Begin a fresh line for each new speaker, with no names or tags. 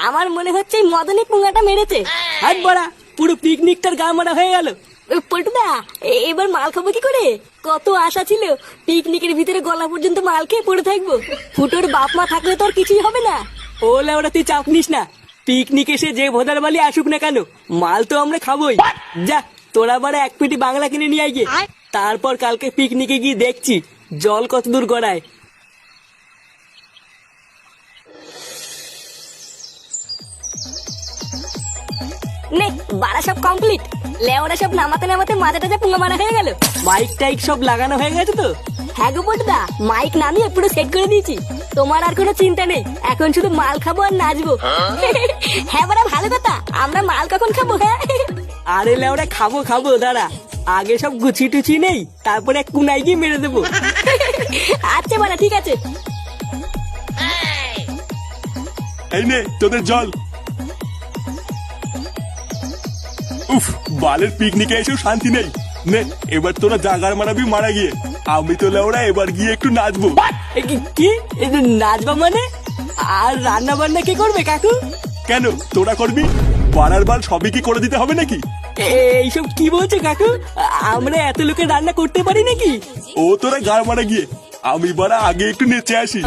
আমার মনে হচ্ছে এই মদনই পুঙ্গাটা মেরেছে।
হাত বড়া, পুরো পিকনিকটার গা মারা হয়ে গেল।
পল্টুদা, এবার মাল খাবো কি করে? কত আশা ছিল পিকনিকের ভিতরে গলা পর্যন্ত মাল খেয়ে পড়ে থাকবো। ফুটোর বাপ মা থাকলে তো আর কিছুই হবে না।
ও লেওড়া, তুই চাপ নিস না। পিকনিক এসে যে ভোদার বালি আসুক না কেন, মাল তো আমরা খাবোই। যা, তোরা বারে এক পেটি বাংলা কিনে নিয়ে আয় গিয়ে। তারপর কালকে পিকনিকে গিয়ে দেখছি জল কত দূর গড়ায়।
নে বাড়া সব কমপ্লিট। লেওরা সব নামাতে নামাতে মাথাটা যা পুঙ্গা মারা হয়ে গেল।
মাইক টাইক সব লাগানো হয়ে গেছে তো?
হ্যাঁ গো পল্টুদা, মাইক নামিয়ে পুরো সেট করে দিয়েছি। তোমার আর কোনো চিন্তা নেই, এখন শুধু মাল খাবো আর নাচবো। হ্যাঁ বাড়া, ভালো কথা। আমরা মাল কখন খাবো? হ্যাঁ
আরে লেওরা, খাবো খাবো, দাঁড়া। আগে সব গুছি টুচি নেই, তারপরে এক কুনাই গিয়ে মেরে দেবো।
আচ্ছা বাড়া, ঠিক আছে।
এই নে তোদের জল। উফ, বালের পিকনিকে এসেও শান্তি নেই। নে এবার তোরা জাগার মারাবি মারা গিয়ে। আমি তো লেওরা এবার গিয়ে একটু নাচবো।
কি এই যে নাচবা মানে? আর রান্না বান্না কে করবে কাকু?
কেন, তোরা করবি? বাড়ার বাল সবই কি করে দিতে হবে নাকি?
এইসব কি বলছে কাকু? আমরা এত লোকের রান্না করতে পারি নাকি?
ও তোরা গাড় মারা গিয়ে, আমি বাড়া আগে একটু নেচে আসি।